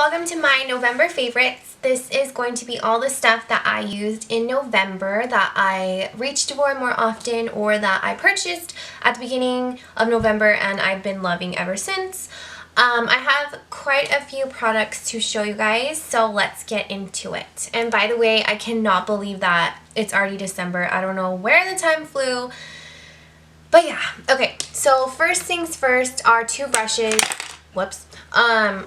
welcome to my November favorites. This is going to be all the stuff that I used in November that I reached for more often or that I purchased at the beginning of November and I've been loving ever since. I have quite a few products to show you guys, so let's get into it. And by the way, I cannot believe that it's already December. I don't know where the time flew. But yeah, okay, so first things first are two brushes. Whoops.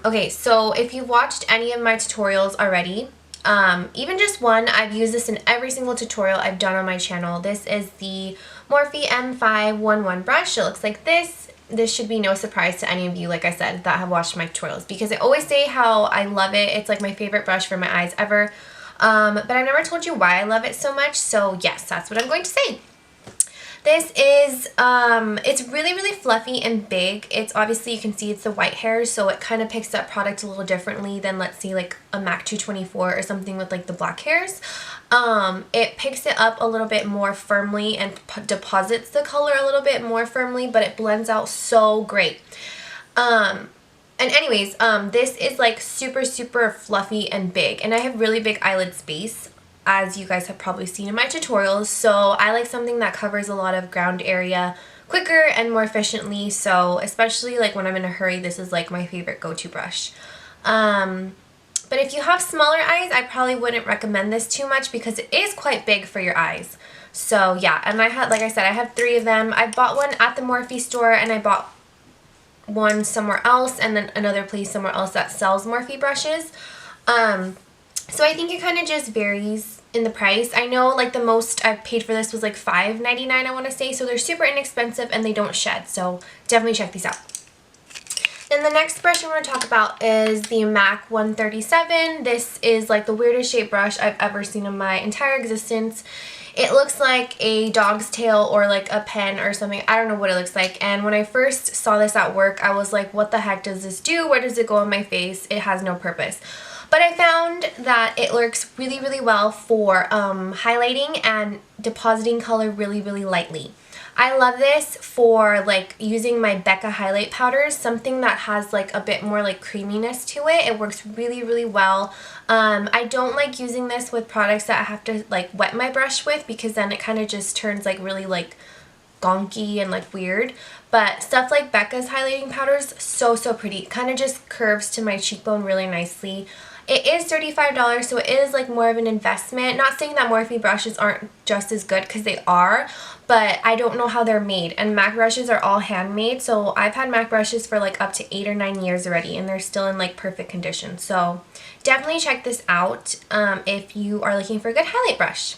Okay, so if you've watched any of my tutorials already, even just one, I've used this in every single tutorial I've done on my channel. This is the Morphe M511 brush. It looks like this. This should be no surprise to any of you, like I said, that have watched my tutorials, because I always say how I love it. It's like my favorite brush for my eyes ever. But I've never told you why I love it so much, so yes, that's what I'm going to say. This is, it's really, really fluffy and big. It's obviously, you can see it's the white hairs, so it kind of picks up product a little differently than, let's see, like a MAC 224 or something with like the black hairs. It picks it up a little bit more firmly and deposits the color a little bit more firmly, but it blends out so great. And anyways, this is like super, super fluffy and big, and I have really big eyelid space, as you guys have probably seen in my tutorials, so I like something that covers a lot of ground area quicker and more efficiently, so especially like when I'm in a hurry, this is like my favorite go-to brush. But if you have smaller eyes, I probably wouldn't recommend this too much because it is quite big for your eyes. So yeah, and I had, like I said, I have 3 of them. I bought one at the Morphe store and I bought one somewhere else, and then another place somewhere else that sells Morphe brushes. So I think it kind of just varies in the price. I know like the most I've paid for this was like $5.99, I want to say, so they're super inexpensive and they don't shed, so definitely check these out. Then the next brush I want to talk about is the MAC 137. This is like the weirdest shaped brush I've ever seen in my entire existence. It looks like a dog's tail or like a pen or something. I don't know what it looks like. And when I first saw this at work, I was like, what the heck does this do? Where does it go on my face? It has no purpose. But I found that it works really, really well for highlighting and depositing color really, really lightly. I love this for like using my Becca highlight powders, something that has like a bit more like creaminess to it. It works really, really well. I don't like using this with products that I have to like wet my brush with, because then it kind of just turns like really like gonky and like weird. But stuff like Becca's highlighting powders, so pretty. It kind of just curves to my cheekbone really nicely. It is $35, so it is like more of an investment. Not saying that Morphe brushes aren't just as good, because they are, but I don't know how they're made. And MAC brushes are all handmade, so I've had MAC brushes for like up to 8 or 9 years already, and they're still in like perfect condition. So definitely check this out if you are looking for a good highlight brush.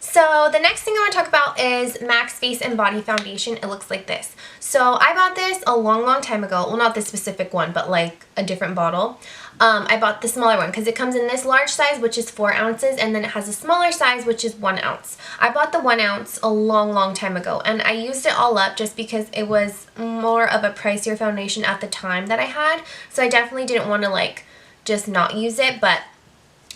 So the next thing I want to talk about is MAC's Face and Body Foundation. It looks like this. So I bought this a long time ago. Well, not this specific one, but like a different bottle. I bought the smaller one because it comes in this large size, which is 4 ounces, and then it has a smaller size, which is 1 ounce. I bought the 1 ounce a long time ago, and I used it all up just because it was more of a pricier foundation at the time that I had. So I definitely didn't want to like just not use it, but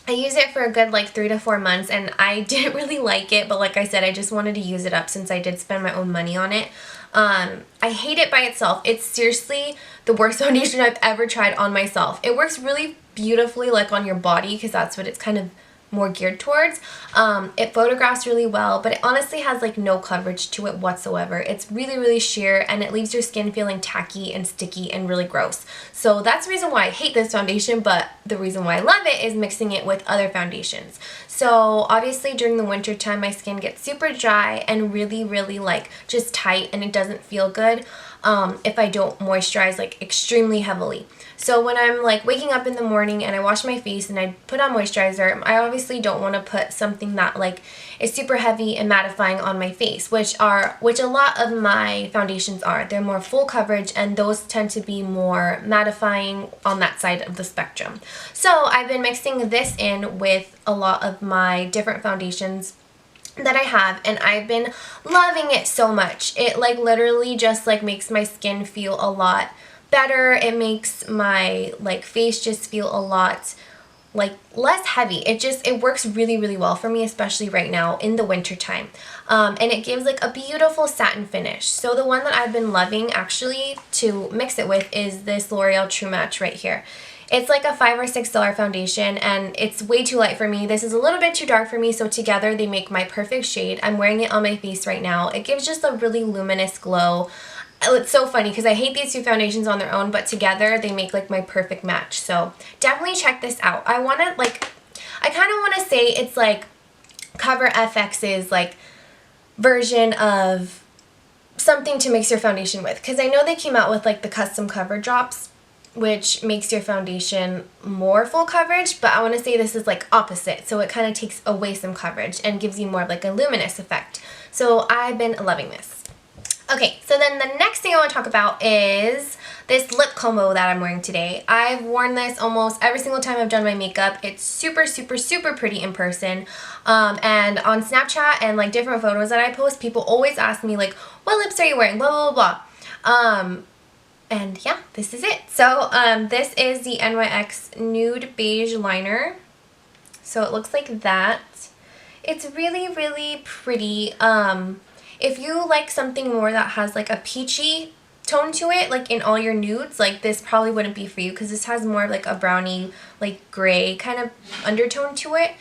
I used it for a good like 3 to 4 months, and I didn't really like it, but like I said, I just wanted to use it up since I did spend my own money on it. I hate it by itself. It's seriously the worst foundation I've ever tried on myself. It works really beautifully like on your body, because that's what it's kind of more geared towards. It photographs really well, but it honestly has like no coverage to it whatsoever. It's really sheer, and it leaves your skin feeling tacky and sticky and really gross. So that's the reason why I hate this foundation, but the reason why I love it is mixing it with other foundations. So obviously during the winter time, my skin gets super dry and really like just tight, and it doesn't feel good if I don't moisturize like extremely heavily. So when I'm like waking up in the morning and I wash my face and I put on moisturizer, I obviously don't want to put something that like is super heavy and mattifying on my face, which a lot of my foundations are. They're more full coverage, and those tend to be more mattifying on that side of the spectrum. So I've been mixing this in with a lot of my different foundations that I have, and I've been loving it so much. It like literally just like makes my skin feel a lot better. It makes my like face just feel a lot like less heavy. It works really, really well for me, especially right now in the winter time. And it gives like a beautiful satin finish. So the one that I've been loving actually to mix it with is this L'Oreal True Match right here. It's like a $5 or $6 foundation, and it's way too light for me. This is a little bit too dark for me, so together they make my perfect shade. I'm wearing it on my face right now. It gives just a really luminous glow. It's so funny because I hate these two foundations on their own, but together they make like my perfect match. So definitely check this out. I kind of want to say it's like Cover FX's like version of something to mix your foundation with, because I know they came out with like the custom cover drops, which makes your foundation more full coverage, but I want to say this is like opposite, so it kind of takes away some coverage and gives you more of like a luminous effect. So I've been loving this. Okay, so then the next thing I want to talk about is this lip combo that I'm wearing today. I've worn this almost every single time I've done my makeup. It's super, super, super pretty in person. And on Snapchat and like different photos that I post, people always ask me like, what lips are you wearing? Blah, blah, blah, blah. And yeah, this is it. So this is the NYX Nude Beige Liner. So it looks like that. It's really, really pretty. If you like something more that has like a peachy tone to it, like in all your nudes, like this probably wouldn't be for you, because this has more of like a brownie, like gray kind of undertone to it.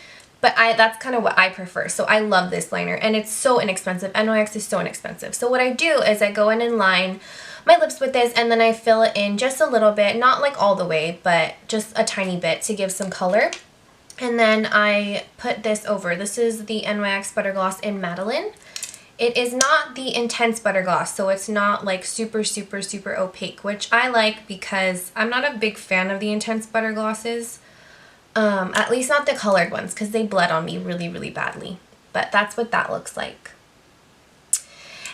But that's kind of what I prefer. So I love this liner, and it's so inexpensive. NYX is so inexpensive. So what I do is I go in and line my lips with this, and then I fill it in just a little bit, not like all the way, but just a tiny bit to give some color. And then I put this over. This is the NYX Butter Gloss in Madeline. It is not the intense butter gloss, so it's not like super, super, super opaque, which I like because I'm not a big fan of the intense butter glosses. At least not the colored ones, because they bled on me really, really badly. But that's what that looks like.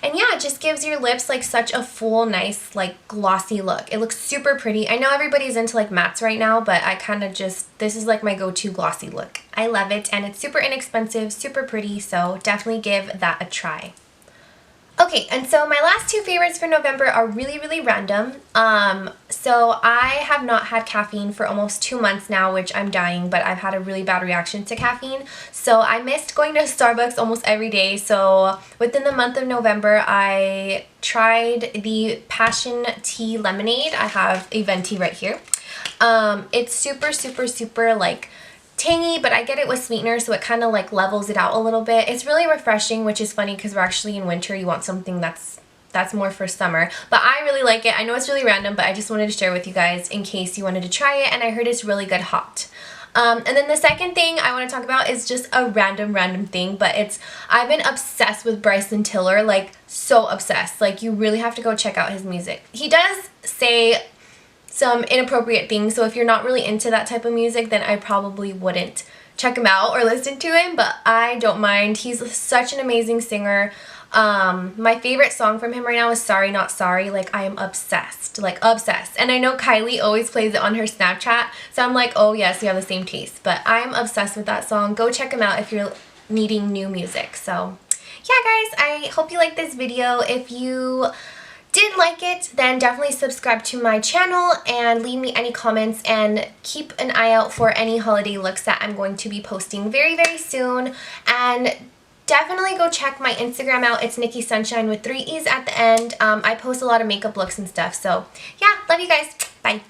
And yeah, it just gives your lips like such a full, nice, like glossy look. It looks super pretty. I know everybody's into like mattes right now, but I kind of this is like my go-to glossy look. I love it, and it's super inexpensive, super pretty, so definitely give that a try. Okay, and so my last two favorites for November are really, really random. So I have not had caffeine for almost 2 months now, which I'm dying, but I've had a really bad reaction to caffeine. So I missed going to Starbucks almost every day. So within the month of November, I tried the Passion Tea Lemonade. I have a venti right here. It's super, super, super like tangy, but I get it with sweetener, so it kind of like levels it out a little bit. It's really refreshing, which is funny because we're actually in winter. You want something that's more for summer, but I really like it. I know it's really random, but I just wanted to share with you guys in case you wanted to try it, and I heard it's really good hot. And then the second thing I want to talk about is just a random thing, but I've been obsessed with Bryson Tiller, like so obsessed. Like you really have to go check out his music. He does say some inappropriate things, so if you're not really into that type of music, then I probably wouldn't check him out or listen to him, but I don't mind. He's such an amazing singer. My favorite song from him right now is Sorry Not Sorry. Like I am obsessed, like obsessed. And I know Kylie always plays it on her Snapchat, so I'm like, oh yes, we have the same taste. But I'm obsessed with that song. Go check him out if you're needing new music. So yeah guys, I hope you liked this video. If you did like it, then definitely subscribe to my channel and leave me any comments, and keep an eye out for any holiday looks that I'm going to be posting very, very soon. And definitely go check my Instagram out. It's NikkiSunshine with 3 E's at the end. I post a lot of makeup looks and stuff. So yeah, love you guys. Bye.